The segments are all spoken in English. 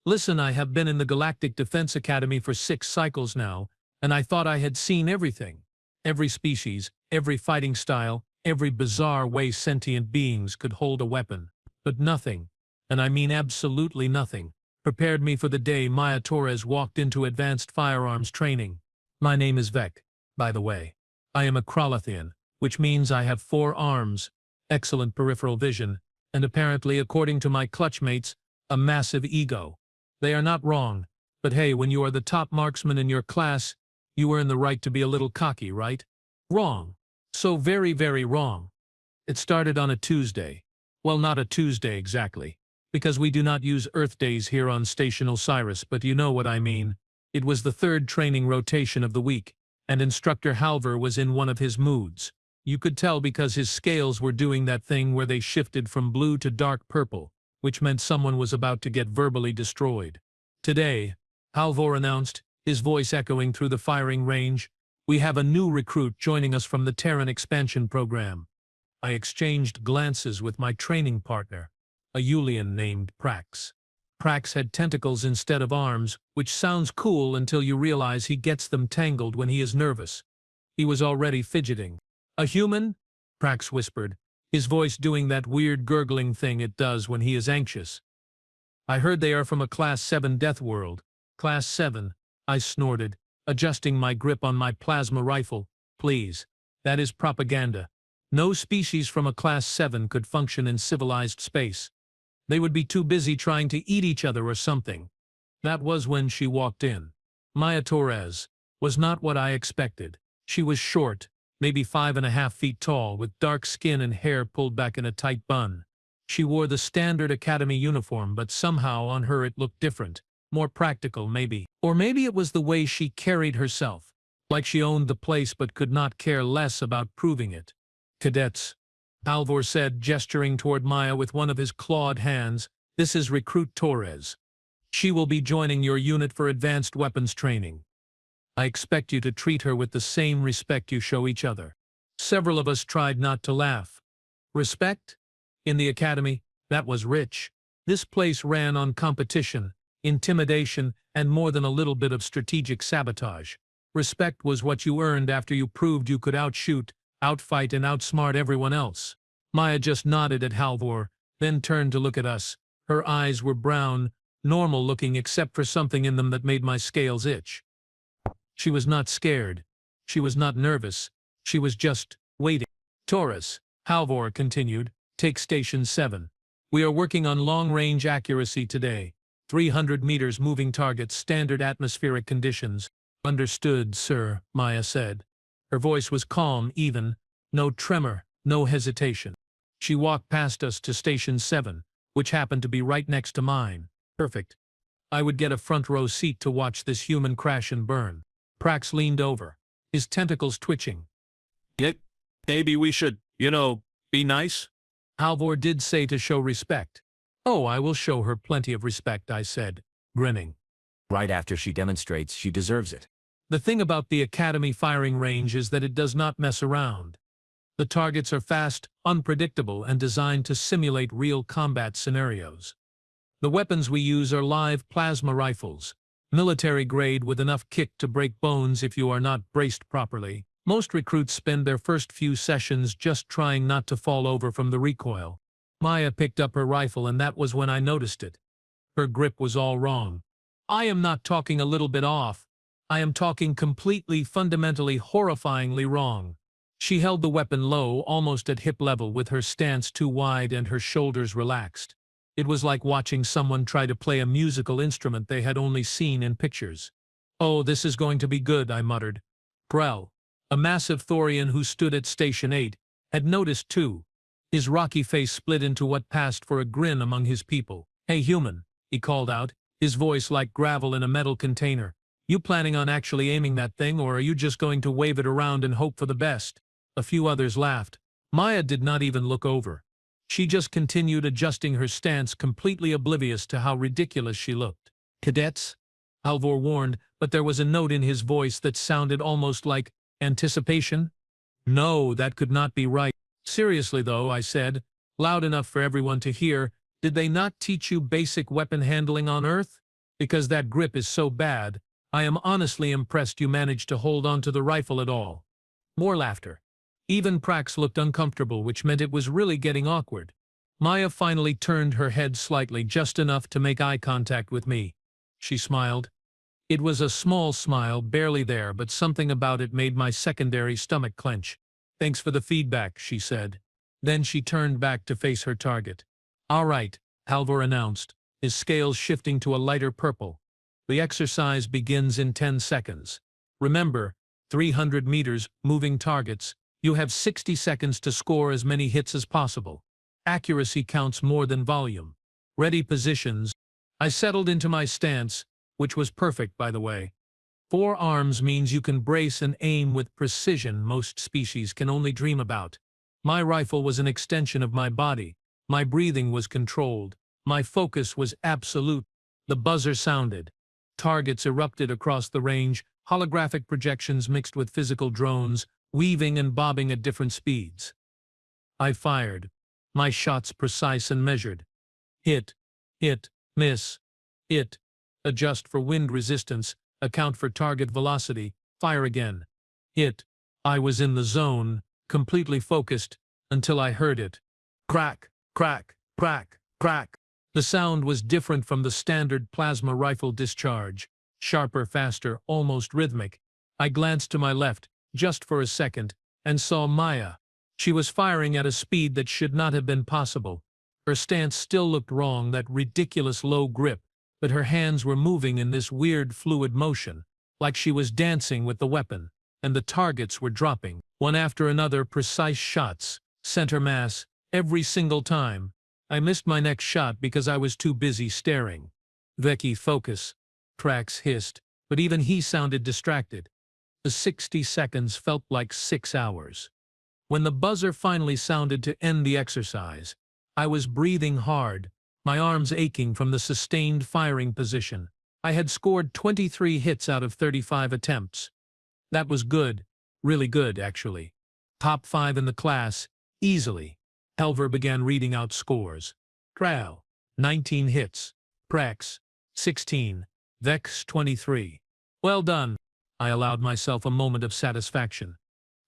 Listen, I have been in the Galactic Defense Academy for 6 cycles now, and I thought I had seen everything. Every species, every fighting style, every bizarre way sentient beings could hold a weapon. But nothing, and I mean absolutely nothing, prepared me for the day Maya Torres walked into advanced firearms training. My name is Vec, by the way. I am a Krolothian, which means I have 4 arms, excellent peripheral vision, and apparently, according to my clutchmates, a massive ego. They are not wrong, but hey, when you are the top marksman in your class, you earn the right to be a little cocky, right? Wrong. So very, very wrong. It started on a Tuesday. Well, not a Tuesday exactly, because we do not use Earth days here on Station Osiris, but you know what I mean. It was the 3rd training rotation of the week, and Instructor Halvor was in one of his moods. You could tell because his scales were doing that thing where they shifted from blue to dark purple, which meant someone was about to get verbally destroyed. Today, Halvor announced, his voice echoing through the firing range, we have a new recruit joining us from the Terran expansion program. I exchanged glances with my training partner, a Yulian named Prax. Prax had tentacles instead of arms, which sounds cool until you realize he gets them tangled when he is nervous. He was already fidgeting. A human? Prax whispered, his voice doing that weird gurgling thing it does when he is anxious. I heard they are from a Class 7 death world. Class 7, I snorted, adjusting my grip on my plasma rifle. Please, that is propaganda. No species from a Class 7 could function in civilized space. They would be too busy trying to eat each other or something. That was when she walked in. Maya Torres was not what I expected. She was short, maybe 5.5 feet tall, with dark skin and hair pulled back in a tight bun. She wore the standard academy uniform, but somehow on her it looked different, more practical maybe. Or maybe it was the way she carried herself, like she owned the place but could not care less about proving it. Cadets, Halvor said, gesturing toward Maya with one of his clawed hands, this is Recruit Torres. She will be joining your unit for advanced weapons training. I expect you to treat her with the same respect you show each other. Several of us tried not to laugh. Respect? In the academy, that was rich. This place ran on competition, intimidation, and more than a little bit of strategic sabotage. Respect was what you earned after you proved you could outshoot, outfight, and outsmart everyone else. Maya just nodded at Halvor, then turned to look at us. Her eyes were brown, normal-looking except for something in them that made my scales itch. She was not scared. She was not nervous. She was just waiting. Taurus, Halvor continued, take Station 7. We are working on long-range accuracy today. 300 meters moving targets, standard atmospheric conditions. Understood, sir, Maya said. Her voice was calm, even. No tremor, no hesitation. She walked past us to Station 7, which happened to be right next to mine. Perfect. I would get a front-row seat to watch this human crash and burn. Prax leaned over, his tentacles twitching. Maybe we should, be nice? Halvor did say to show respect. Oh, I will show her plenty of respect, I said, grinning. Right after she demonstrates, she deserves it. The thing about the Academy firing range is that it does not mess around. The targets are fast, unpredictable, and designed to simulate real combat scenarios. The weapons we use are live plasma rifles, military grade with enough kick to break bones if you are not braced properly. Most recruits spend their first few sessions just trying not to fall over from the recoil. Maya picked up her rifle, and that was when I noticed it. Her grip was all wrong. I am not talking a little bit off. I am talking completely, fundamentally, horrifyingly wrong. She held the weapon low, almost at hip level, with her stance too wide and her shoulders relaxed. It was like watching someone try to play a musical instrument they had only seen in pictures. Oh, this is going to be good, I muttered. Grell, a massive Thorian who stood at Station 8, had noticed too. His rocky face split into what passed for a grin among his people. Hey human, he called out, his voice like gravel in a metal container. You planning on actually aiming that thing, or are you just going to wave it around and hope for the best? A few others laughed. Maya did not even look over. She just continued adjusting her stance, completely oblivious to how ridiculous she looked. Cadets? Halvor warned, but there was a note in his voice that sounded almost like anticipation. No, that could not be right. Seriously though, I said, loud enough for everyone to hear, did they not teach you basic weapon handling on Earth? Because that grip is so bad, I am honestly impressed you managed to hold onto the rifle at all. More laughter. Even Prax looked uncomfortable, which meant it was really getting awkward. Maya finally turned her head slightly, just enough to make eye contact with me. She smiled. It was a small smile, barely there, but something about it made my secondary stomach clench. Thanks for the feedback, she said. Then she turned back to face her target. All right, Halvor announced, his scales shifting to a lighter purple. The exercise begins in 10 seconds. Remember, 300 meters, moving targets. You have 60 seconds to score as many hits as possible. Accuracy counts more than volume. Ready positions. I settled into my stance, which was perfect, by the way. 4 arms means you can brace and aim with precision most species can only dream about. My rifle was an extension of my body. My breathing was controlled. My focus was absolute. The buzzer sounded. Targets erupted across the range, holographic projections mixed with physical drones, weaving and bobbing at different speeds. I fired. My shots precise and measured. Hit, miss, hit. Adjust for wind resistance, account for target velocity, fire again. Hit. I was in the zone, completely focused, until I heard it. Crack, crack, crack, crack. The sound was different from the standard plasma rifle discharge. Sharper, faster, almost rhythmic. I glanced to my left, just for a second, and saw Maya. She was firing at a speed that should not have been possible. Her stance still looked wrong, that ridiculous low grip, but her hands were moving in this weird fluid motion, like she was dancing with the weapon, and the targets were dropping, one after another, precise shots, center mass, every single time. I missed my next shot because I was too busy staring. Veki, focus, Prax hissed, but even he sounded distracted. The 60 seconds felt like 6 hours. When the buzzer finally sounded to end the exercise, I was breathing hard, my arms aching from the sustained firing position. I had scored 23 hits out of 35 attempts. That was good, really good, actually. Top 5 in the class, easily. Halvor began reading out scores. Kral, 19 hits. Prax, 16. Vex, 23. Well done. I allowed myself a moment of satisfaction.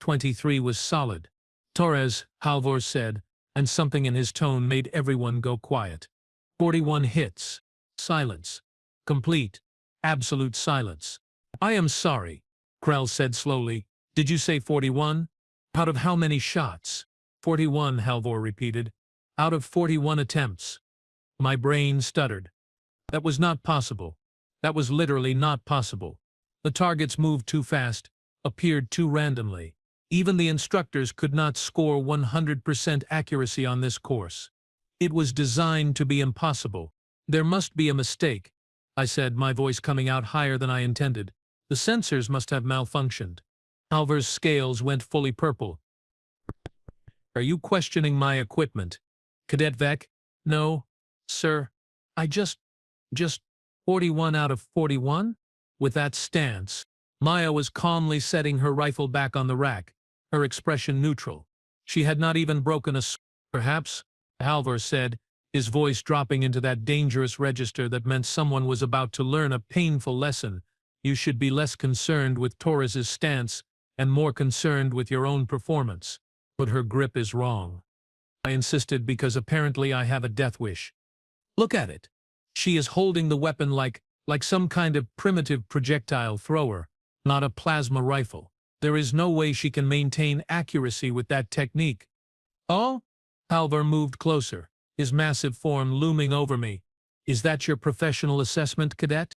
23 was solid. Torres, Halvor said, and something in his tone made everyone go quiet. 41 hits. Silence. Complete. Absolute silence. I am sorry, Krell said slowly. Did you say 41? Out of how many shots? 41, Halvor repeated. Out of 41 attempts. My brain stuttered. That was not possible. That was literally not possible. The targets moved too fast, appeared too randomly. Even the instructors could not score 100% accuracy on this course. It was designed to be impossible. There must be a mistake, I said, my voice coming out higher than I intended. The sensors must have malfunctioned. Halvor's scales went fully purple. Are you questioning my equipment? Cadet Vec? No, sir. I just 41 out of 41? With that stance, Maya was calmly setting her rifle back on the rack, her expression neutral. She had not even broken a sweat. Perhaps, Halvor said, his voice dropping into that dangerous register that meant someone was about to learn a painful lesson. You should be less concerned with Torres's stance and more concerned with your own performance. But her grip is wrong. I insisted because apparently I have a death wish. Look at it. She is holding the weapon like some kind of primitive projectile thrower, not a plasma rifle. There is no way she can maintain accuracy with that technique. Oh? Halvor moved closer, his massive form looming over me. Is that your professional assessment, Cadet?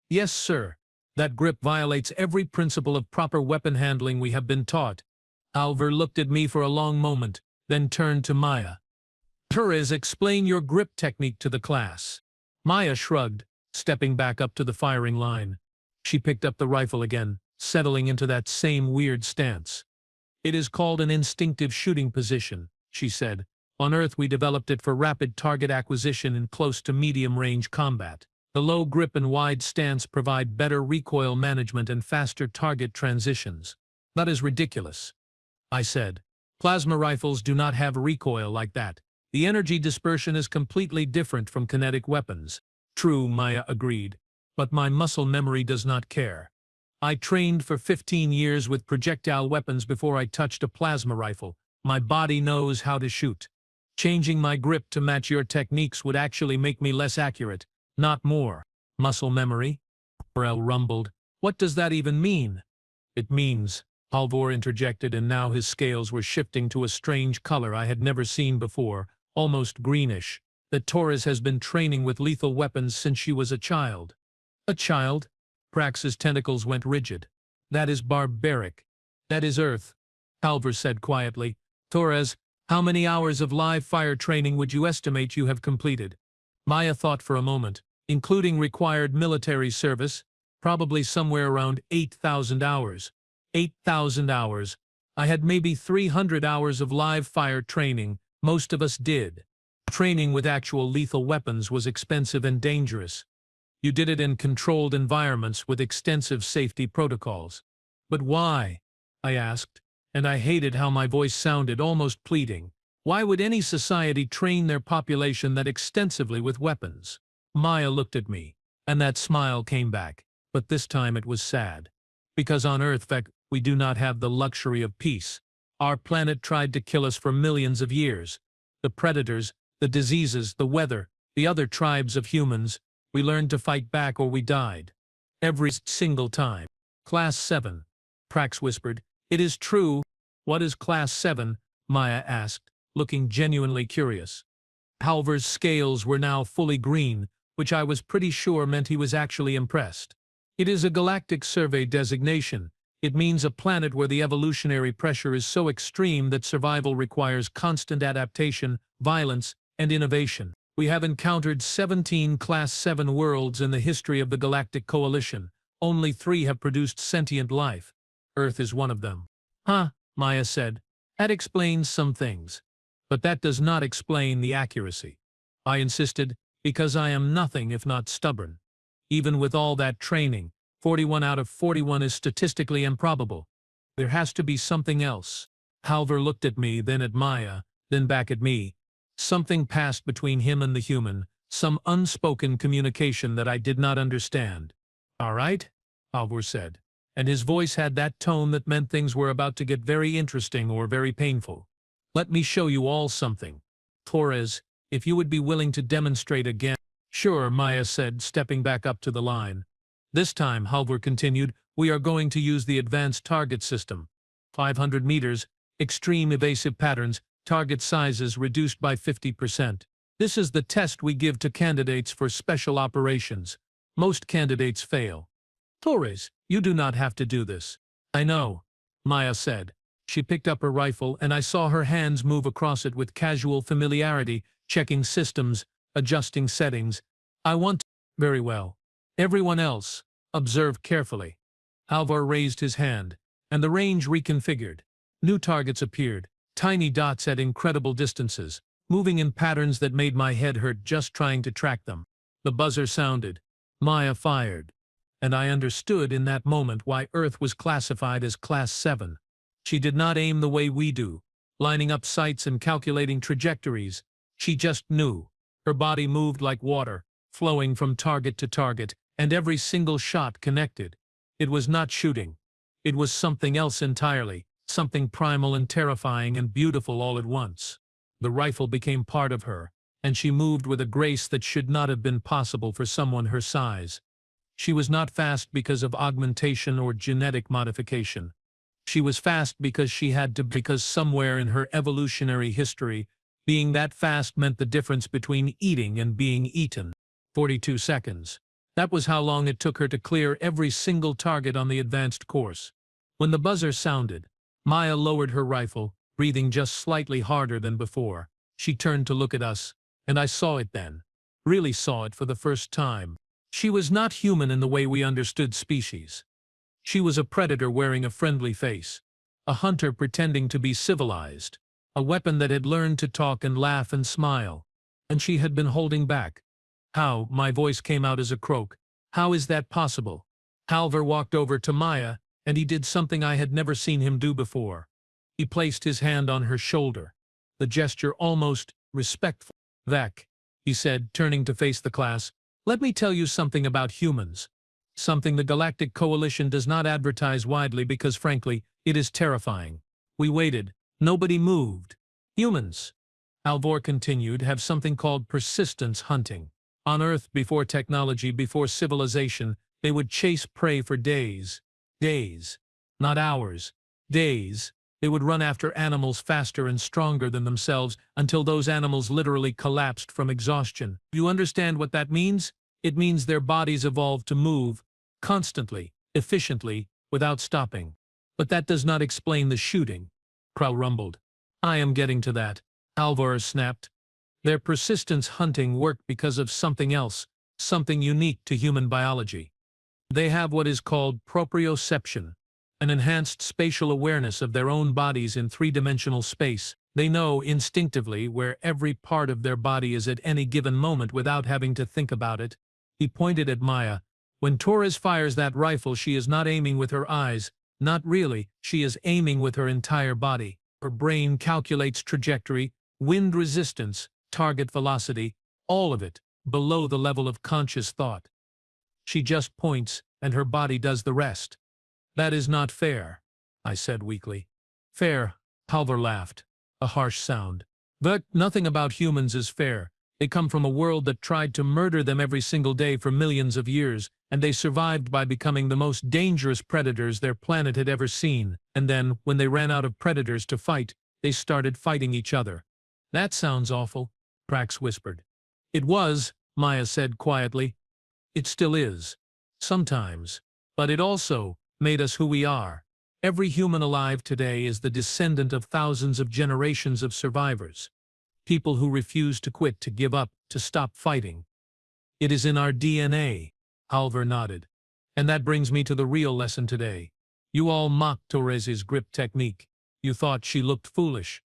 Yes, sir. That grip violates every principle of proper weapon handling we have been taught. Halvor looked at me for a long moment, then turned to Maya. Torres, explain your grip technique to the class. Maya shrugged, stepping back up to the firing line. She picked up the rifle again, settling into that same weird stance. It is called an instinctive shooting position, she said. On Earth we developed it for rapid target acquisition in close to medium-range combat. The low grip and wide stance provide better recoil management and faster target transitions. That is ridiculous, I said. Plasma rifles do not have recoil like that. The energy dispersion is completely different from kinetic weapons. True, Maya agreed, but my muscle memory does not care. I trained for 15 years with projectile weapons before I touched a plasma rifle. My body knows how to shoot. Changing my grip to match your techniques would actually make me less accurate, not more. Muscle memory? Morel rumbled. What does that even mean? It means, Halvor interjected, and now his scales were shifting to a strange color I had never seen before, almost greenish, that Torres has been training with lethal weapons since she was a child. A child? Prax's tentacles went rigid. That is barbaric. That is Earth, Halvor said quietly. Torres, how many hours of live fire training would you estimate you have completed? Maya thought for a moment. Including required military service, probably somewhere around 8,000 hours. 8,000 hours. I had maybe 300 hours of live fire training. Most of us did. Training with actual lethal weapons was expensive and dangerous. You did it in controlled environments with extensive safety protocols. But why? I asked, and I hated how my voice sounded, almost pleading. Why would any society train their population that extensively with weapons? Maya looked at me, and that smile came back, but this time it was sad. Because on Earth, we do not have the luxury of peace. Our planet tried to kill us for millions of years. The predators, the diseases, the weather, the other tribes of humans, we learned to fight back or we died. Every single time. Class 7. Prax whispered. It is true. What is Class 7? Maya asked, looking genuinely curious. Halvor's scales were now fully green, which I was pretty sure meant he was actually impressed. It is a galactic survey designation. It means a planet where the evolutionary pressure is so extreme that survival requires constant adaptation, violence, and innovation. We have encountered 17 Class 7 worlds in the history of the Galactic Coalition. Only 3 have produced sentient life. Earth is one of them. Huh, Maya said. That explains some things. But that does not explain the accuracy. I insisted, because I am nothing if not stubborn. Even with all that training, 41 out of 41 is statistically improbable. There has to be something else. Halvor looked at me, then at Maya, then back at me. Something passed between him and the human, some unspoken communication that I did not understand. All right, Halvor said, and his voice had that tone that meant things were about to get very interesting or very painful. Let me show you all something. Torres, if you would be willing to demonstrate again. Sure, Maya said, stepping back up to the line. This time, Halvor continued, we are going to use the advanced target system. 500 meters, extreme evasive patterns, target sizes reduced by 50%. This is the test we give to candidates for special operations. Most candidates fail. Torres, you do not have to do this. I know, Maya said. She picked up her rifle and I saw her hands move across it with casual familiarity, checking systems, adjusting settings. I want to. Very well. Everyone else, observe carefully. Halvor raised his hand, and the range reconfigured. New targets appeared, tiny dots at incredible distances, moving in patterns that made my head hurt just trying to track them. The buzzer sounded. Maya fired. And I understood in that moment why Earth was classified as Class 7. She did not aim the way we do, lining up sights and calculating trajectories. She just knew. Her body moved like water, flowing from target to target, and every single shot connected. It was not shooting. It was something else entirely, something primal and terrifying and beautiful all at once. The rifle became part of her, and she moved with a grace that should not have been possible for someone her size. She was not fast because of augmentation or genetic modification. She was fast because she had to, because somewhere in her evolutionary history, being that fast meant the difference between eating and being eaten. 42 seconds. That was how long it took her to clear every single target on the advanced course. When the buzzer sounded, Maya lowered her rifle, breathing just slightly harder than before. She turned to look at us, and I saw it then. Really saw it for the first time. She was not human in the way we understood species. She was a predator wearing a friendly face, a hunter pretending to be civilized, a weapon that had learned to talk and laugh and smile, and she had been holding back. How? My voice came out as a croak. How is that possible? Halvor walked over to Maya, and he did something I had never seen him do before. He placed his hand on her shoulder, the gesture almost respectful. Vec, he said, turning to face the class, Let me tell you something about humans. Something the Galactic Coalition does not advertise widely because, frankly, it is terrifying. We waited. Nobody moved. Humans, Alvor continued, have something called persistence hunting. On Earth, before technology, before civilization, they would chase prey for days. Days. Not hours. Days. They would run after animals faster and stronger than themselves until those animals literally collapsed from exhaustion. You understand what that means? It means their bodies evolved to move, constantly, efficiently, without stopping. But that does not explain the shooting, Krell rumbled. I am getting to that, Alvor snapped. Their persistence hunting worked because of something else, something unique to human biology. They have what is called proprioception, an enhanced spatial awareness of their own bodies in three-dimensional space. They know instinctively where every part of their body is at any given moment without having to think about it. He pointed at Maya. When Torres fires that rifle, she is not aiming with her eyes. Not really, she is aiming with her entire body. Her brain calculates trajectory, wind resistance, target velocity, all of it, below the level of conscious thought. She just points, and her body does the rest. That is not fair, I said weakly. Fair, Halvor laughed, a harsh sound. But nothing about humans is fair. They come from a world that tried to murder them every single day for millions of years, and they survived by becoming the most dangerous predators their planet had ever seen. And then, when they ran out of predators to fight, they started fighting each other. That sounds awful, Prax whispered. It was, Maya said quietly. It still is. Sometimes. But it also made us who we are. Every human alive today is the descendant of thousands of generations of survivors. People who refuse to quit, to give up, to stop fighting. It is in our DNA, Halvor nodded. And that brings me to the real lesson today. You all mocked Torres's grip technique. You thought she looked foolish.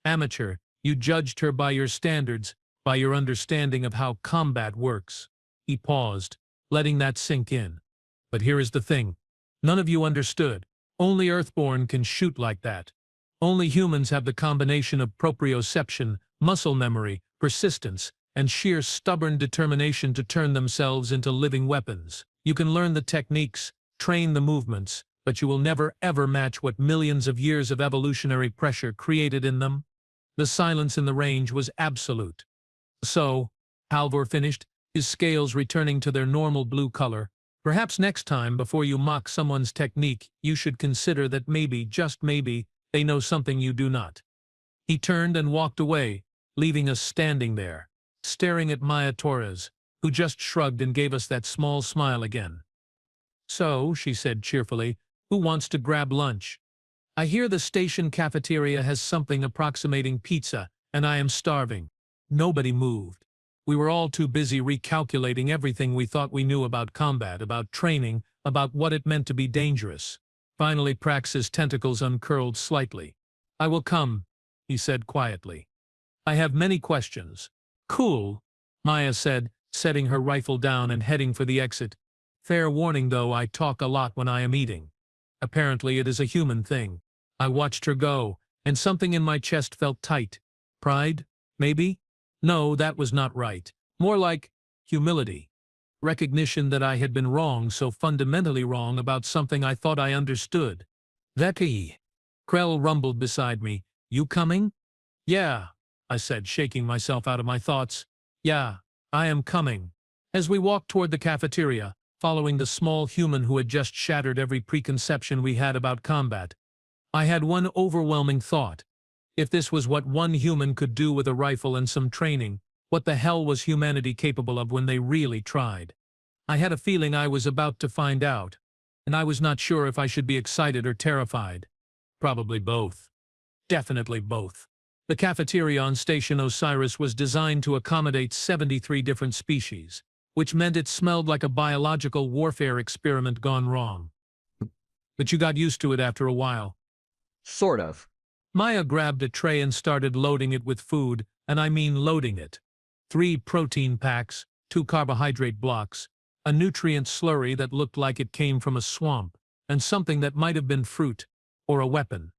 Amateur, you judged her by your standards, by your understanding of how combat works. He paused, letting that sink in. But here is the thing. None of you understood. Only Earthborn can shoot like that. Only humans have the combination of proprioception, muscle memory, persistence, and sheer stubborn determination to turn themselves into living weapons. You can learn the techniques, train the movements, but you will never ever match what millions of years of evolutionary pressure created in them. The silence in the range was absolute. So, Halvor finished, his scales returning to their normal blue color, perhaps next time before you mock someone's technique, you should consider that maybe, just maybe, they know something you do not. He turned and walked away, leaving us standing there, staring at Maya Torres, who just shrugged and gave us that small smile again. So, she said cheerfully, who wants to grab lunch? I hear the station cafeteria has something approximating pizza, and I am starving. Nobody moved. We were all too busy recalculating everything we thought we knew about combat, about training, about what it meant to be dangerous. Finally, Prax's tentacles uncurled slightly. I will come, he said quietly. I have many questions. Cool, Maya said, setting her rifle down and heading for the exit. Fair warning though, I talk a lot when I am eating. Apparently it is a human thing. I watched her go, and something in my chest felt tight. Pride, maybe? No, that was not right. More like humility. Recognition that I had been wrong, so fundamentally wrong about something I thought I understood. Veki. Krell rumbled beside me. You coming? Yeah, I said, shaking myself out of my thoughts. Yeah, I am coming. As we walked toward the cafeteria, following the small human who had just shattered every preconception we had about combat, I had one overwhelming thought. If this was what one human could do with a rifle and some training, what the hell was humanity capable of when they really tried? I had a feeling I was about to find out, and I was not sure if I should be excited or terrified. Probably both. Definitely both. The cafeteria on Station Osiris was designed to accommodate 73 different species, which meant it smelled like a biological warfare experiment gone wrong. But you got used to it after a while. Sort of. Maya grabbed a tray and started loading it with food, and I mean loading it. 3 protein packs, 2 carbohydrate blocks, a nutrient slurry that looked like it came from a swamp, and something that might have been fruit, or a weapon.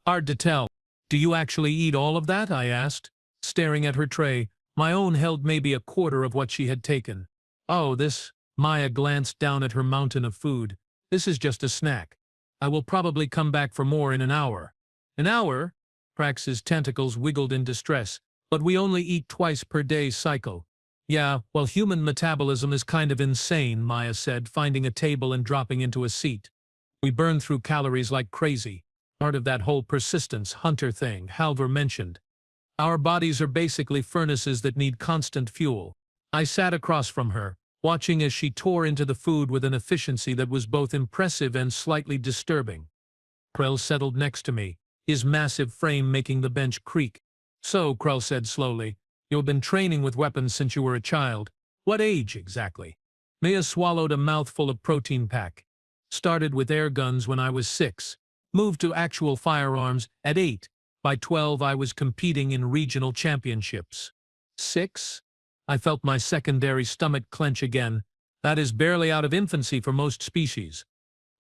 Hard to tell. Do you actually eat all of that? I asked, staring at her tray. My own held maybe a quarter of what she had taken. Oh, this, Maya glanced down at her mountain of food. This is just a snack. I will probably come back for more in an hour. An hour? Prax's tentacles wiggled in distress. But we only eat twice per day cycle. Yeah, well, human metabolism is kind of insane, Maya said, finding a table and dropping into a seat. We burn through calories like crazy. Part of that whole persistence hunter thing Halvor mentioned. Our bodies are basically furnaces that need constant fuel. I sat across from her, watching as she tore into the food with an efficiency that was both impressive and slightly disturbing. Krell settled next to me, his massive frame making the bench creak. So, Krell said slowly, you've been training with weapons since you were a child. What age, exactly? Maya swallowed a mouthful of protein pack. Started with air guns when I was 6. Moved to actual firearms at 8. By 12 I was competing in regional championships. 6? I felt my secondary stomach clench again. That is barely out of infancy for most species.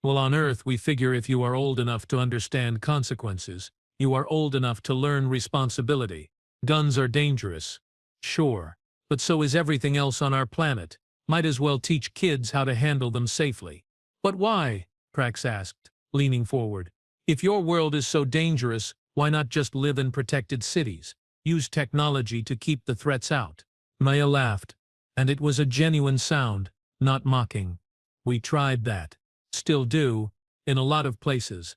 Well, on Earth we figure if you are old enough to understand consequences, you are old enough to learn responsibility. Guns are dangerous. Sure. But so is everything else on our planet. Might as well teach kids how to handle them safely. But why? Prax asked, leaning forward. If your world is so dangerous, why not just live in protected cities? Use technology to keep the threats out. Maya laughed, and it was a genuine sound, not mocking. We tried that. Still do, in a lot of places.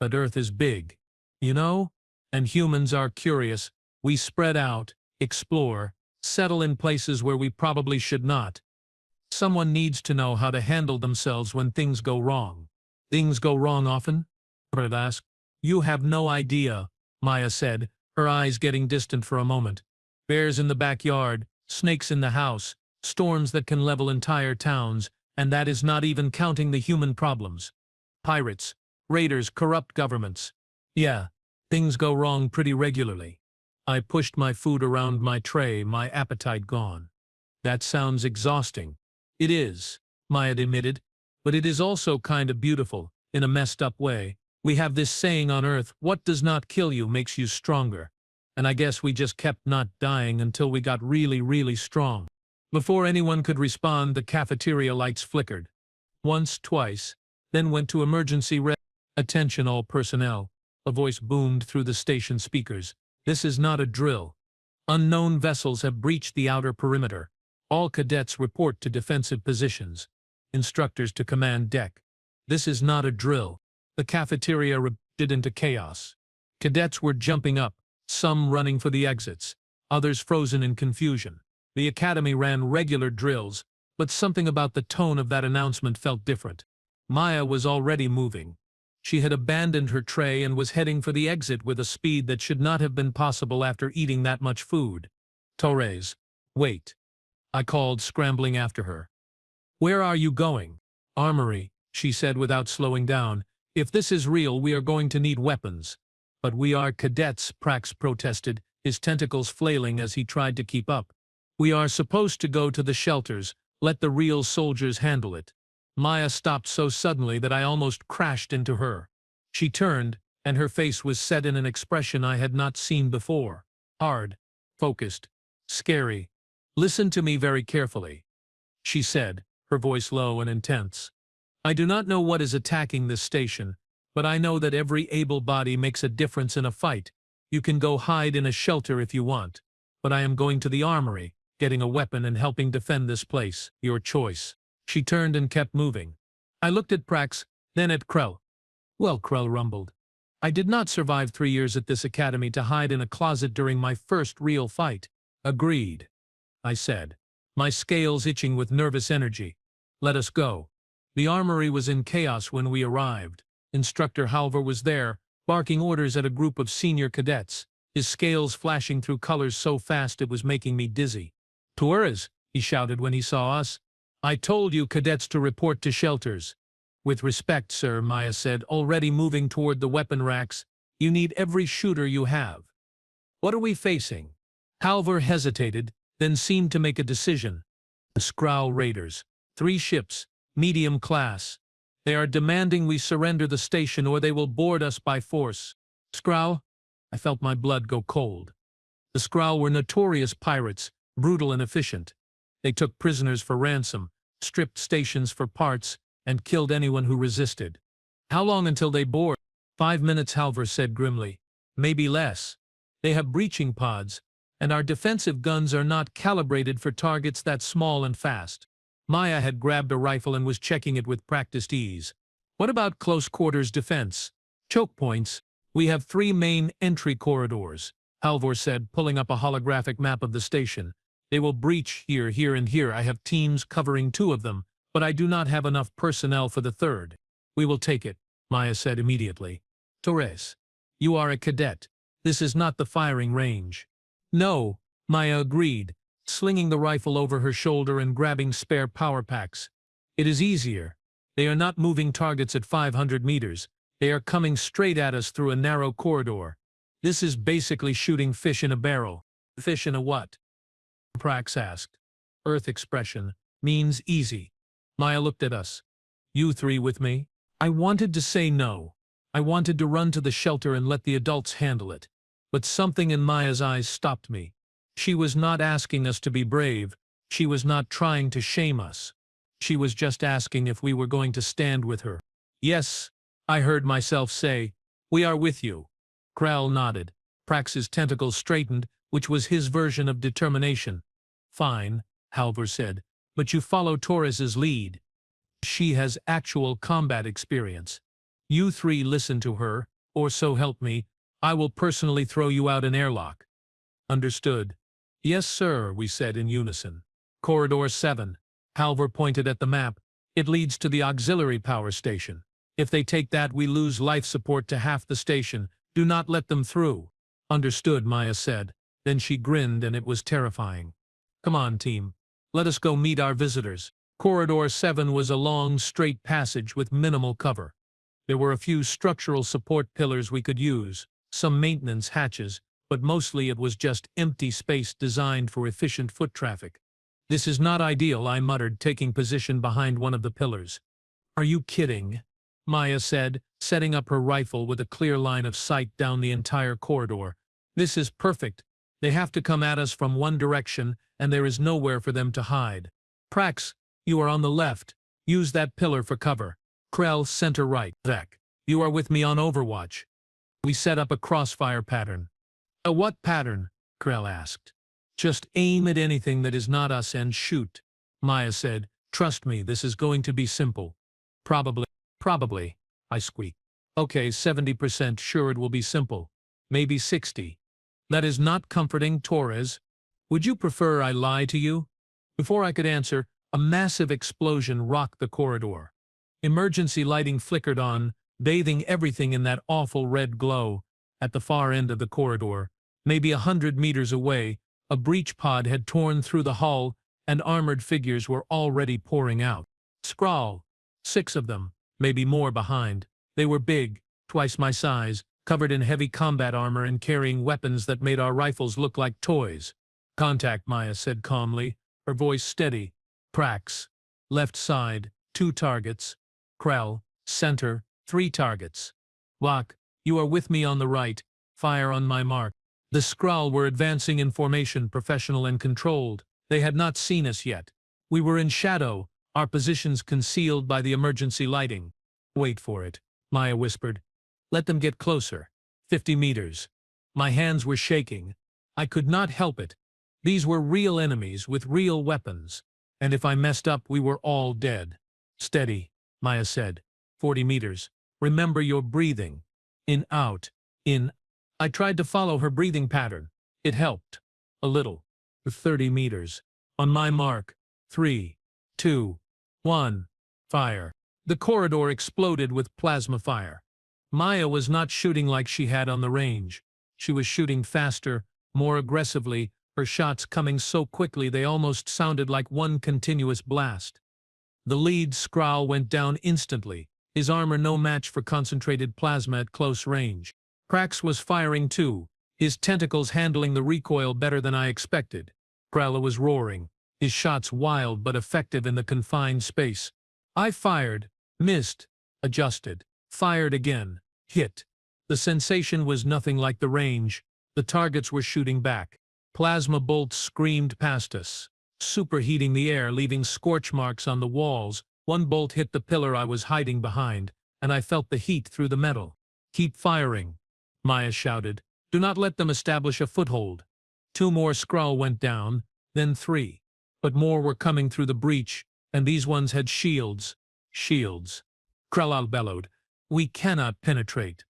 But Earth is big, you know? And humans are curious. We spread out, explore, settle in places where we probably should not. Someone needs to know how to handle themselves when things go wrong. Things go wrong often? Brett asked. You have no idea, Maya said, her eyes getting distant for a moment. Bears in the backyard, snakes in the house, storms that can level entire towns, and that is not even counting the human problems. Pirates, raiders, corrupt governments. Yeah, things go wrong pretty regularly. I pushed my food around my tray, my appetite gone. That sounds exhausting. It is, Maya admitted, but it is also kind of beautiful, in a messed up way. We have this saying on Earth, what does not kill you makes you stronger. And I guess we just kept not dying until we got really, really strong. Before anyone could respond, the cafeteria lights flickered. Once, twice, then went to emergency red. Attention all personnel. A voice boomed through the station speakers. This is not a drill. Unknown vessels have breached the outer perimeter. All cadets report to defensive positions. Instructors to command deck. This is not a drill. The cafeteria erupted into chaos. Cadets were jumping up, some running for the exits, others frozen in confusion. The academy ran regular drills, but something about the tone of that announcement felt different. Maya was already moving. She had abandoned her tray and was heading for the exit with a speed that should not have been possible after eating that much food. Torres, wait. I called, scrambling after her. Where are you going? Armory, she said without slowing down. If this is real, we are going to need weapons. But we are cadets, Prax protested, his tentacles flailing as he tried to keep up. We are supposed to go to the shelters, let the real soldiers handle it. Maya stopped so suddenly that I almost crashed into her. She turned, and her face was set in an expression I had not seen before. Hard, focused, scary. Listen to me very carefully, she said, her voice low and intense. I do not know what is attacking this station, but I know that every able body makes a difference in a fight. You can go hide in a shelter if you want, but I am going to the armory, getting a weapon and helping defend this place. Your choice. She turned and kept moving. I looked at Prax, then at Krell. Well, Krell rumbled. I did not survive 3 years at this academy to hide in a closet during my first real fight. Agreed, I said, my scales itching with nervous energy. Let us go. The armory was in chaos when we arrived. Instructor Halvor was there, barking orders at a group of senior cadets, his scales flashing through colors so fast it was making me dizzy. Torres, he shouted when he saw us. I told you cadets to report to shelters. With respect, sir, Maya said, already moving toward the weapon racks. You need every shooter you have. What are we facing? Halvor hesitated, then seemed to make a decision. The Skrull Raiders. 3 ships. Medium class. They are demanding we surrender the station or they will board us by force. Skrull? I felt my blood go cold. The Skrull were notorious pirates, brutal and efficient. They took prisoners for ransom, stripped stations for parts, and killed anyone who resisted. How long until they board? 5 minutes, Halvor said grimly. Maybe less. They have breaching pods, and our defensive guns are not calibrated for targets that small and fast. Maya had grabbed a rifle and was checking it with practiced ease. What about close quarters defense? Choke points. We have 3 main entry corridors, Halvor said, pulling up a holographic map of the station. They will breach here, here, and here. I have teams covering 2 of them, but I do not have enough personnel for the 3rd. We will take it, Maya said immediately. Torres, you are a cadet. This is not the firing range. No, Maya agreed, slinging the rifle over her shoulder and grabbing spare power packs. It is easier. They are not moving targets at 500 meters. They are coming straight at us through a narrow corridor. This is basically shooting fish in a barrel. Fish in a what? Prax asked. Earth expression. Means easy. Maya looked at us. You 3 with me? I wanted to say no. I wanted to run to the shelter and let the adults handle it. But something in Maya's eyes stopped me. She was not asking us to be brave. She was not trying to shame us. She was just asking if we were going to stand with her. Yes, I heard myself say. We are with you. Krell nodded. Prax's tentacles straightened, which was his version of determination. Fine, Halvor said, but you follow Torres's lead. She has actual combat experience. You 3 listen to her, or so help me. I will personally throw you out an airlock. Understood. Yes, sir, we said in unison. Corridor 7. Halvor pointed at the map. It leads to the auxiliary power station. If they take that, we lose life support to half the station. Do not let them through. Understood, Maya said. Then she grinned and it was terrifying. Come on, team. Let us go meet our visitors. Corridor 7 was a long, straight passage with minimal cover. There were a few structural support pillars we could use, some maintenance hatches, but mostly it was just empty space designed for efficient foot traffic. This is not ideal, I muttered, taking position behind one of the pillars. Are you kidding? Maya said, setting up her rifle with a clear line of sight down the entire corridor. This is perfect. They have to come at us from one direction, and there is nowhere for them to hide. Prax, you are on the left. Use that pillar for cover. Krell, center right. Zach, you are with me on Overwatch. We set up a crossfire pattern. A what pattern? Krell asked. Just aim at anything that is not us and shoot. Maya said, trust me, this is going to be simple. Probably, I squeaked. Okay, 70% sure it will be simple. Maybe 60. That is not comforting, Torres. Would you prefer I lie to you? Before I could answer, a massive explosion rocked the corridor. Emergency lighting flickered on, bathing everything in that awful red glow. At the far end of the corridor, maybe 100 meters away, a breach pod had torn through the hull, and armored figures were already pouring out. Skrull. 6 of them, maybe more behind. They were big, twice my size, covered in heavy combat armor and carrying weapons that made our rifles look like toys. Contact, Maya said calmly, her voice steady. Prax. Left side, 2 targets. Krell. Center, 3 targets. Locke, you are with me on the right. Fire on my mark. The Skrull were advancing in formation, professional and controlled. They had not seen us yet. We were in shadow, our positions concealed by the emergency lighting. Wait for it, Maya whispered. Let them get closer. 50 meters. My hands were shaking. I could not help it. These were real enemies with real weapons. And if I messed up, we were all dead. Steady, Maya said. 40 meters. Remember your breathing. In, out, in. I tried to follow her breathing pattern. It helped. A little. 30 meters. On my mark. 3, 2, 1. Fire. The corridor exploded with plasma fire. Maya was not shooting like she had on the range. She was shooting faster, more aggressively, her shots coming so quickly they almost sounded like one continuous blast. The lead Skrull went down instantly, his armor no match for concentrated plasma at close range. Prax was firing too, his tentacles handling the recoil better than I expected. Krell was roaring, his shots wild but effective in the confined space. I fired, missed, adjusted, fired again, hit. The sensation was nothing like the range. The targets were shooting back. Plasma bolts screamed past us. superheating the air, leaving scorch marks on the walls. One bolt hit the pillar I was hiding behind, and I felt the heat through the metal. "Keep firing," Maya shouted. "Do not let them establish a foothold." 2 more Skrull went down, then 3. But more were coming through the breach, and these ones had shields. Shields. Krell bellowed. "We cannot penetrate."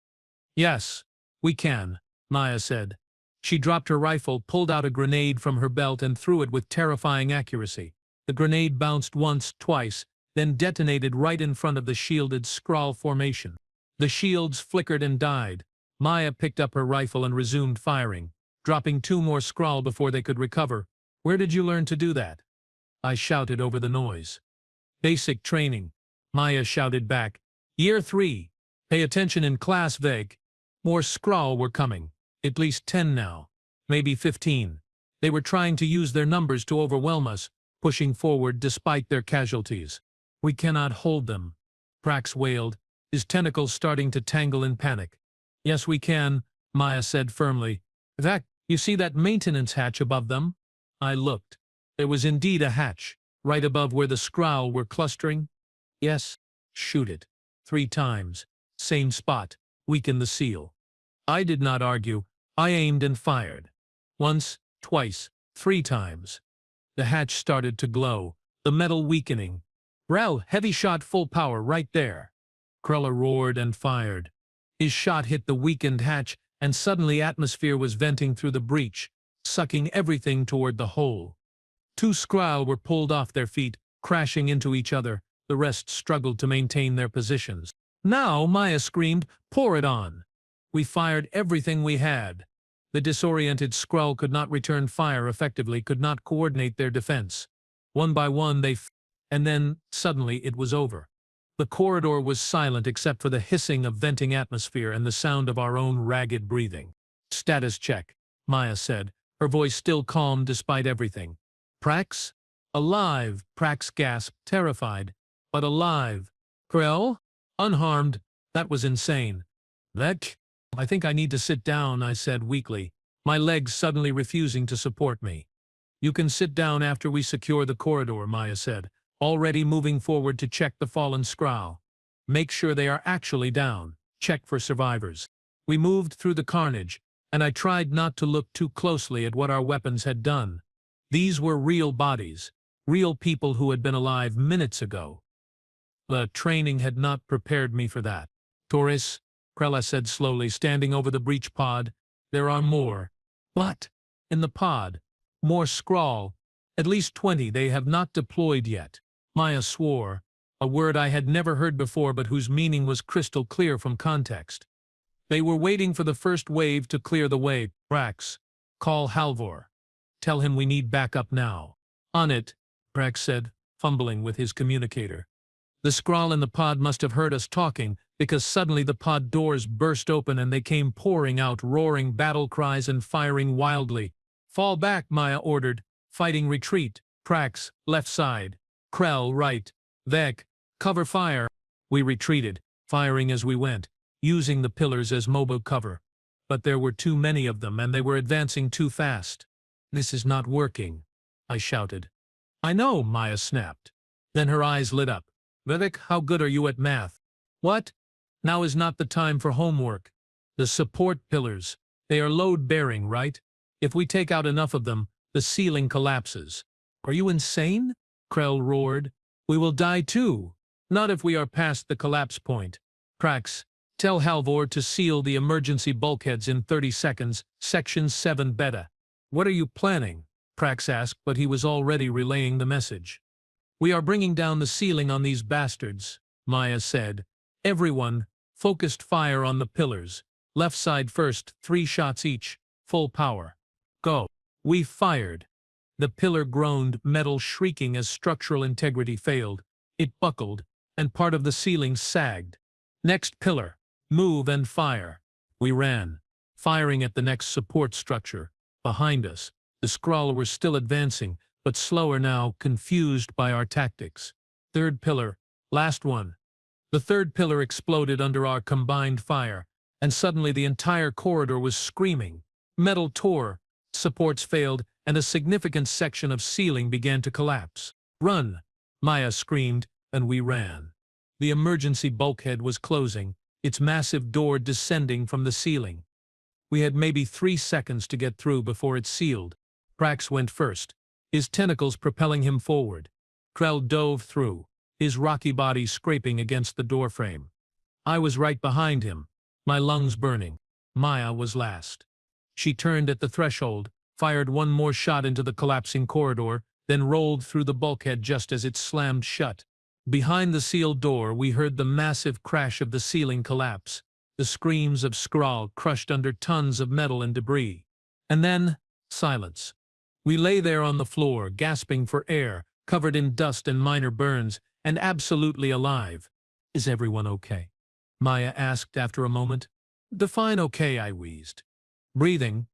"Yes, we can," Maya said. She dropped her rifle, pulled out a grenade from her belt, and threw it with terrifying accuracy. The grenade bounced once, twice, then detonated right in front of the shielded Skrull formation. The shields flickered and died. Maya picked up her rifle and resumed firing, dropping 2 more Skrull before they could recover. "Where did you learn to do that?" I shouted over the noise. "Basic training," Maya shouted back. "Year 3. Pay attention in class, Veg." More Skrull were coming. At least 10 now. Maybe 15. They were trying to use their numbers to overwhelm us, pushing forward despite their casualties. "We cannot hold them," Prax wailed, his tentacles starting to tangle in panic. "Yes, we can," Maya said firmly. "Vec, you see that maintenance hatch above them?" I looked. There was indeed a hatch, right above where the Skrull were clustering. "Yes, shoot it. 3 times. Same spot. Weaken the seal." I did not argue. I aimed and fired. Once, twice, 3 times. The hatch started to glow, the metal weakening. "Rel, heavy shot full power right there." Kruller roared and fired. His shot hit the weakened hatch, and suddenly atmosphere was venting through the breach, sucking everything toward the hole. 2 Skrull were pulled off their feet, crashing into each other. The rest struggled to maintain their positions. "Now," Maya screamed, "pour it on." We fired everything we had. The disoriented Skrull could not return fire effectively, could not coordinate their defense. One by one and then, suddenly, it was over. The corridor was silent except for the hissing of venting atmosphere and the sound of our own ragged breathing. "Status check," Maya said, her voice still calm despite everything. "Prax?" "Alive," Prax gasped, terrified. "But alive." "Krell?" "Unharmed." That was insane. "Vec?" "I think I need to sit down," I said weakly, my legs suddenly refusing to support me. "You can sit down after we secure the corridor," Maya said, already moving forward to check the fallen Skrull. "Make sure they are actually down. Check for survivors." We moved through the carnage, and I tried not to look too closely at what our weapons had done. These were real bodies, real people who had been alive minutes ago. The training had not prepared me for that. "Taurus," Krella said slowly, standing over the breach pod, "there are more." "What?" "In the pod. More Skrull. At least 20. They have not deployed yet." Maya swore, a word I had never heard before but whose meaning was crystal clear from context. "They were waiting for the first wave to clear the way. Prax, call Halvor. Tell him we need backup now." "On it," Prax said, fumbling with his communicator. The Skrull in the pod must have heard us talking, because suddenly the pod doors burst open and they came pouring out, roaring battle cries and firing wildly. "Fall back," Maya ordered. "Fighting retreat." "Prax, left side." "Krell, right." "Vec, cover fire." We retreated, firing as we went, using the pillars as mobile cover. But there were too many of them and they were advancing too fast. "This is not working," I shouted. "I know," Maya snapped. Then her eyes lit up. "Vivek, how good are you at math?" "What?" "Now is not the time for homework. The support pillars, they are load-bearing, right? If we take out enough of them, the ceiling collapses." "Are you insane?" Krell roared. "We will die too. Not if we are past the collapse point." "Prax, tell Halvor to seal the emergency bulkheads in 30 seconds, Section 7 Beta." "What are you planning?" Prax asked, but he was already relaying the message. "We are bringing down the ceiling on these bastards," Maya said. "Everyone, focused fire on the pillars. Left side first, 3 shots each. Full power. Go." We fired. The pillar groaned, metal shrieking as structural integrity failed. It buckled, and part of the ceiling sagged. "Next pillar. Move and fire." We ran, firing at the next support structure. Behind us, the Skrull were still advancing, but slower now, confused by our tactics. "Third pillar. Last one." The 3rd pillar exploded under our combined fire, and suddenly the entire corridor was screaming. Metal tore, supports failed, and a significant section of ceiling began to collapse. "Run!" Maya screamed, and we ran. The emergency bulkhead was closing, its massive door descending from the ceiling. We had maybe 3 seconds to get through before it sealed. Prax went first, his tentacles propelling him forward. Krell dove through, his rocky body scraping against the doorframe. I was right behind him, my lungs burning. Maya was last. She turned at the threshold, fired one more shot into the collapsing corridor, then rolled through the bulkhead just as it slammed shut. Behind the sealed door, we heard the massive crash of the ceiling collapse, the screams of Skrull crushed under tons of metal and debris. And then, silence. We lay there on the floor, gasping for air, covered in dust and minor burns, and absolutely alive. "Is everyone okay?" Maya asked after a moment. "Define okay," I wheezed. "Breathing.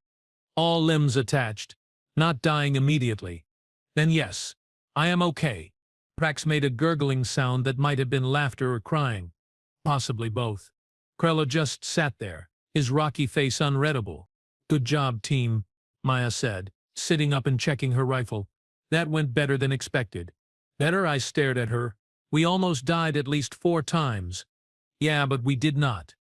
All limbs attached. Not dying immediately." "Then yes, I am okay." Prax made a gurgling sound that might have been laughter or crying. Possibly both. Krell just sat there, his rocky face unreadable. "Good job, team," Maya said, sitting up and checking her rifle. "That went better than expected." "Better?" I stared at her. "We almost died at least 4 times. "Yeah, but we did not."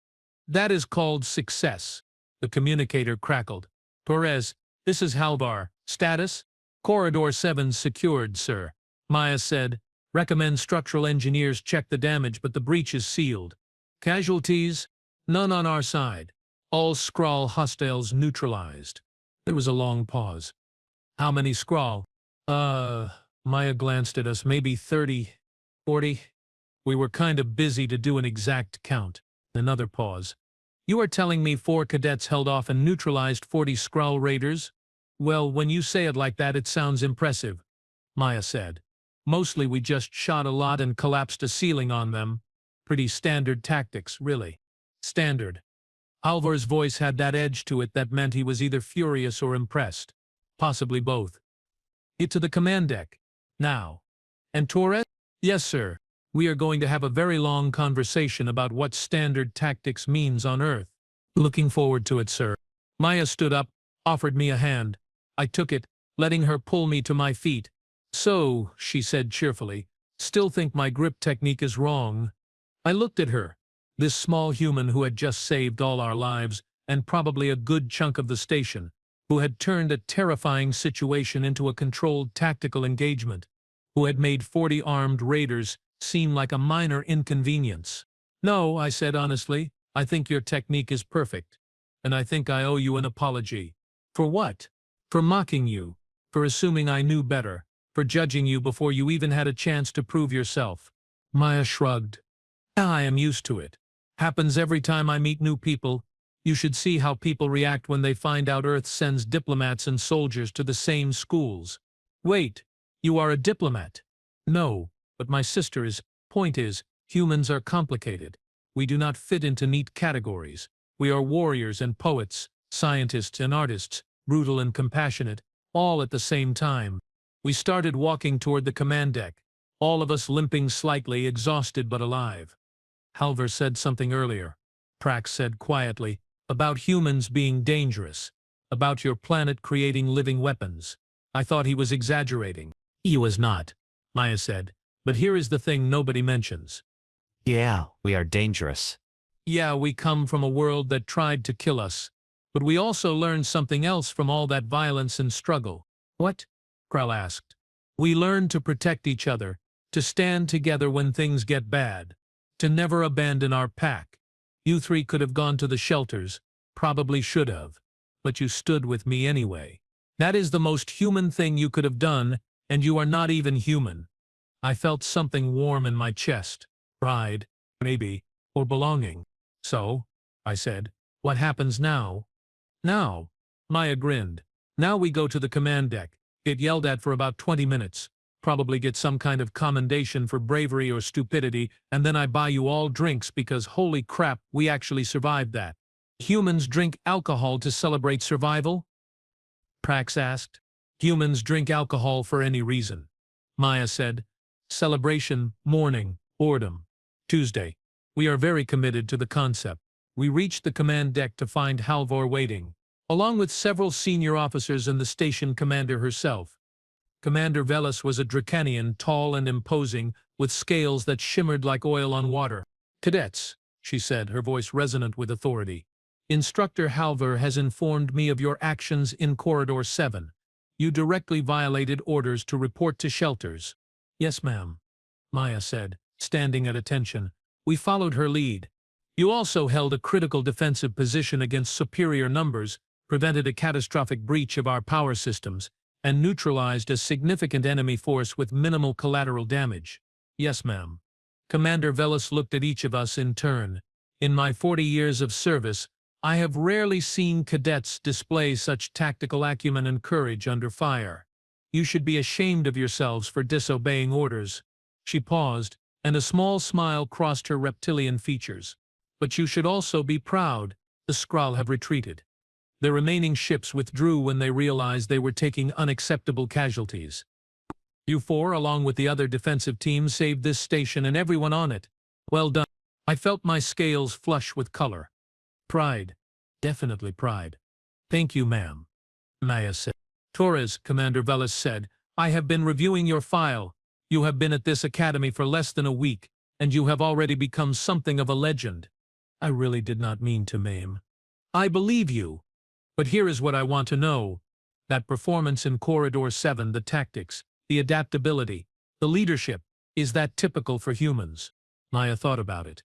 "That is called success," the communicator crackled. "Torres, this is Halvar. Status? Corridor 7 secured, sir." Maya said, "Recommend structural engineers check the damage, but the breach is sealed." "Casualties? None on our side. All Skrull hostiles neutralized." There was a long pause. "How many Skrull?" Maya glanced at us. "Maybe 30, 40. We were kind of busy to do an exact count." Another pause. "You are telling me 4 cadets held off and neutralized 40 Skrull raiders?" "Well, when you say it like that, it sounds impressive," Maya said. "Mostly we just shot a lot and collapsed a ceiling on them. Pretty standard tactics, really." "Standard." Halvar's voice had that edge to it that meant he was either furious or impressed. Possibly both. "Get to the command deck. Now." "And Torres?" "Yes, sir. We are going to have a very long conversation about what standard tactics means on Earth." "Looking forward to it, sir." Maya stood up, offered me a hand. I took it, letting her pull me to my feet. "So," she said cheerfully, "still think my grip technique is wrong?" I looked at her, this small human who had just saved all our lives, and probably a good chunk of the station, who had turned a terrifying situation into a controlled tactical engagement, who had made 40 armed raiders seem like a minor inconvenience. "No," I said honestly, "I think your technique is perfect. And I think I owe you an apology." "For what?" "For mocking you. For assuming I knew better. For judging you before you even had a chance to prove yourself." Maya shrugged. "I am used to it. Happens every time I meet new people. You should see how people react when they find out Earth sends diplomats and soldiers to the same schools." "Wait, you are a diplomat?" "No, but my sister is. Point is, humans are complicated. We do not fit into neat categories. We are warriors and poets, scientists and artists, brutal and compassionate, all at the same time." We started walking toward the command deck, all of us limping slightly, exhausted but alive. "Halvar said something earlier," Prax said quietly, "about humans being dangerous, about your planet creating living weapons. I thought he was exaggerating." "He was not," Maya said, "but here is the thing nobody mentions. Yeah, we are dangerous. Yeah, we come from a world that tried to kill us, but we also learned something else from all that violence and struggle." "What?" Krell asked. "We learned to protect each other, to stand together when things get bad, to never abandon our pack. You 3 could have gone to the shelters, probably should have, but you stood with me anyway. That is the most human thing you could have done, and you are not even human." I felt something warm in my chest. Pride, maybe, or belonging. "So," I said, "what happens now?" "Now," Maya grinned. "Now we go to the command deck, get yelled at for about 20 minutes, probably get some kind of commendation for bravery or stupidity, and then I buy you all drinks because holy crap, we actually survived that." "Humans drink alcohol to celebrate survival?" Prax asked. "Humans drink alcohol for any reason," Maya said. "Celebration, mourning, boredom." Tuesday. We are very committed to the concept. We reached the command deck to find Halvar waiting. along with several senior officers and the station commander herself. Commander Velis was a Dracanian, tall and imposing, with scales that shimmered like oil on water. "Cadets," she said, her voice resonant with authority. "Instructor Halver has informed me of your actions in Corridor 7. You directly violated orders to report to shelters." "Yes, ma'am," Maya said, standing at attention. "We followed her lead. You also held a critical defensive position against superior numbers, prevented a catastrophic breach of our power systems, and neutralized a significant enemy force with minimal collateral damage." "Yes, ma'am." Commander Velis looked at each of us in turn. "In my 40 years of service, I have rarely seen cadets display such tactical acumen and courage under fire. You should be ashamed of yourselves for disobeying orders." She paused, and a small smile crossed her reptilian features. "But you should also be proud. The Skrull have retreated. The remaining ships withdrew when they realized they were taking unacceptable casualties. You four, along with the other defensive teams, saved this station and everyone on it. Well done." I felt my scales flush with color. Pride. Definitely pride. "Thank you, ma'am," Maya said. "Torres," Commander Velis said, "I have been reviewing your file. You have been at this academy for less than a week, and you have already become something of a legend." "I really did not mean to, ma'am." "I believe you. But here is what I want to know. That performance in Corridor 7, the tactics, the adaptability, the leadership, is that typical for humans?" Maya thought about it.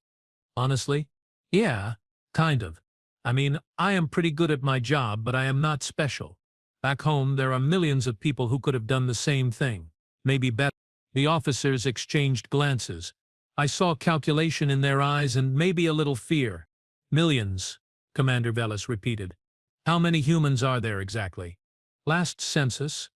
"Honestly? Yeah, kind of. I mean, I am pretty good at my job, but I am not special. Back home, there are millions of people who could have done the same thing, maybe better." The officers exchanged glances. I saw calculation in their eyes and maybe a little fear. "Millions," Commander Velis repeated. "How many humans are there exactly?" "Last census?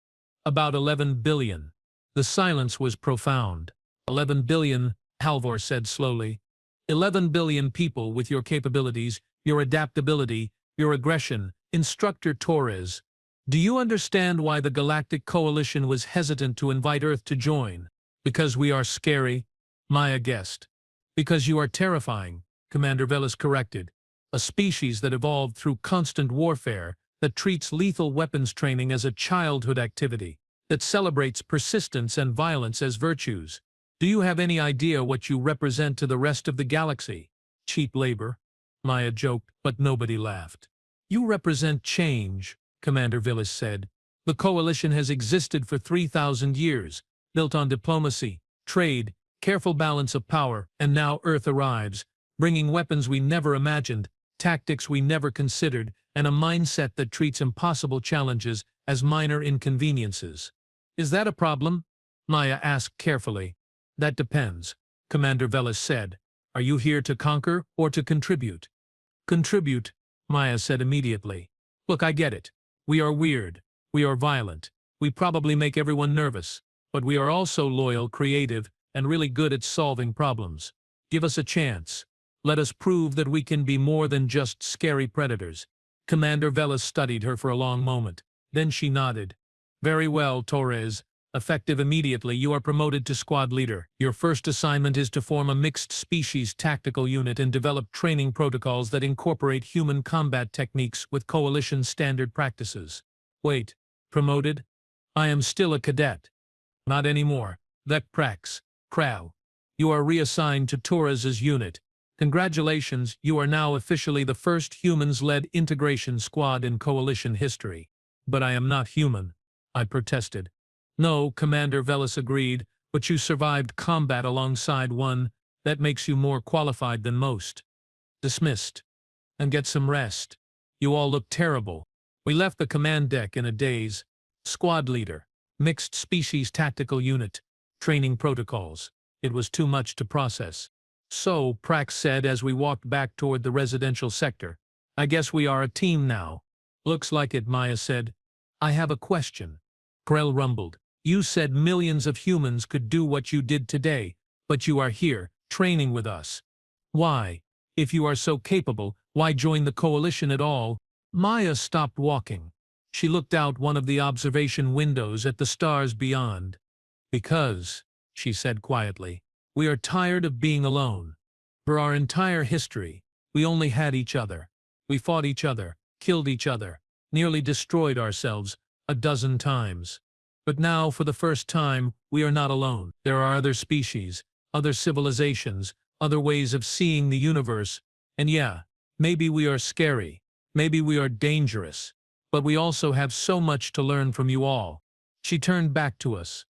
About 11 billion. The silence was profound. 11 billion, Halvor said slowly. 11 billion people with your capabilities, your adaptability, your aggression. Instructor Torres. Do you understand why the Galactic Coalition was hesitant to invite Earth to join? Because we are scary?" Maya guessed. "Because you are terrifying," Commander Velis corrected. "A species that evolved through constant warfare, that treats lethal weapons training as a childhood activity, that celebrates persistence and violence as virtues. Do you have any idea what you represent to the rest of the galaxy?" "Cheap labor," Maya joked, but nobody laughed. "You represent change," Commander Velis said. "The Coalition has existed for 3,000 years, built on diplomacy, trade, careful balance of power, and now Earth arrives, bringing weapons we never imagined, tactics we never considered, and a mindset that treats impossible challenges as minor inconveniences." "Is that a problem?" Maya asked carefully. "That depends," Commander Velis said. "Are you here to conquer or to contribute?" "Contribute," Maya said immediately. "Look, I get it. We are weird. We are violent. We probably make everyone nervous. But we are also loyal, creative, and really good at solving problems. Give us a chance. Let us prove that we can be more than just scary predators." Commander Velis studied her for a long moment. Then she nodded. "Very well, Torres. Effective immediately, you are promoted to squad leader. Your first assignment is to form a mixed-species tactical unit and develop training protocols that incorporate human combat techniques with Coalition standard practices." "Wait, promoted? I am still a cadet." "Not anymore. Vec Prax. Crow. You are reassigned to Torres's unit. Congratulations, you are now officially the first humans-led integration squad in Coalition history." "But I am not human," I protested. "No," Commander Velis agreed, "but you survived combat alongside one. That makes you more qualified than most." "Dismissed. And get some rest. You all look terrible." We left the command deck in a daze. Squad leader. Mixed species tactical unit. Training protocols. It was too much to process. "So," Prax said as we walked back toward the residential sector, "I guess we are a team now." "Looks like it," Maya said. "I have a question." Krell rumbled. "You said millions of humans could do what you did today, but you are here, training with us. Why? If you are so capable, why join the Coalition at all?" Maya stopped walking. She looked out one of the observation windows at the stars beyond. "Because," she said quietly, "we are tired of being alone. For our entire history, we only had each other. We fought each other, killed each other, nearly destroyed ourselves a dozen times. But now, for the first time, we are not alone. There are other species, other civilizations, other ways of seeing the universe, and yeah, maybe we are scary, maybe we are dangerous, but we also have so much to learn from you all. She turned back to us.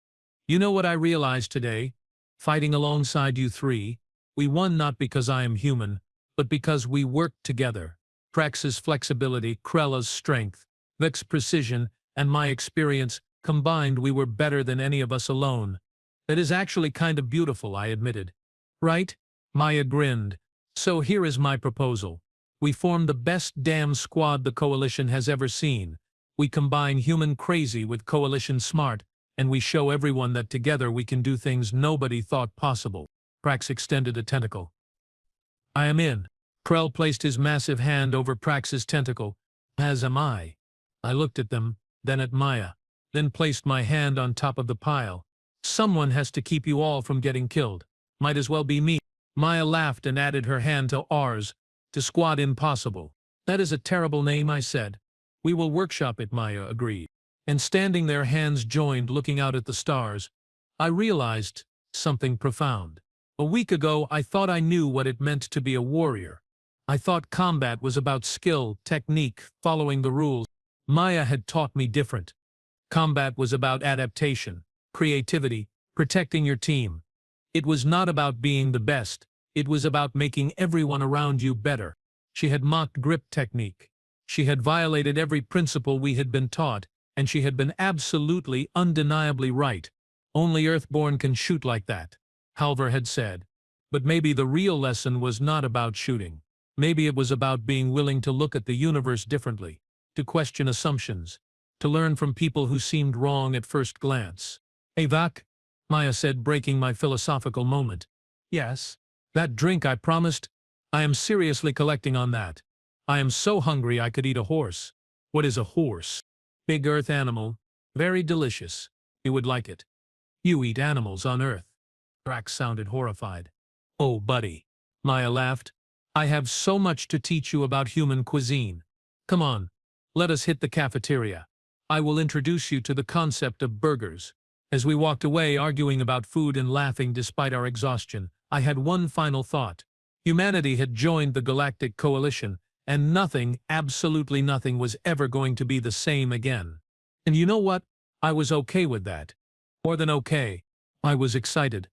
You know what I realized today? Fighting alongside you three, we won not because I am human, but because we worked together. Prax's flexibility, Krella's strength, Vic's precision, and my experience, combined we were better than any of us alone. That is actually kind of beautiful, I admitted. Right? Maya grinned. So here is my proposal. We form the best damn squad the Coalition has ever seen. We combine human crazy with Coalition smart, and we show everyone that together we can do things nobody thought possible. Prax extended a tentacle. I am in. Krell placed his massive hand over Prax's tentacle, as am I. I looked at them, then at Maya, then placed my hand on top of the pile. Someone has to keep you all from getting killed. Might as well be me. Maya laughed and added her hand to ours, to Squad Impossible. That is a terrible name, I said. We will workshop it, Maya agreed. And standing there, hands joined, looking out at the stars, I realized something profound. A week ago, I thought I knew what it meant to be a warrior. I thought combat was about skill, technique, following the rules. Maya had taught me different. Combat was about adaptation, creativity, protecting your team. It was not about being the best. It was about making everyone around you better. She had mocked grip technique. She had violated every principle we had been taught, and she had been absolutely, undeniably right. Only Earthborn can shoot like that, Halvar had said. But maybe the real lesson was not about shooting. Maybe it was about being willing to look at the universe differently, to question assumptions, to learn from people who seemed wrong at first glance. Avak, Maya said, breaking my philosophical moment. Yes. That drink I promised, I am seriously collecting on that. I am so hungry I could eat a horse. What is a horse? Big earth animal. Very delicious. You would like it. You eat animals on Earth. Drax sounded horrified. Oh, buddy. Maya laughed. I have so much to teach you about human cuisine. Come on, let us hit the cafeteria. I will introduce you to the concept of burgers. As we walked away arguing about food and laughing despite our exhaustion, I had one final thought. Humanity had joined the Galactic Coalition, and nothing, absolutely nothing, was ever going to be the same again. And you know what? I was okay with that. More than okay. I was excited.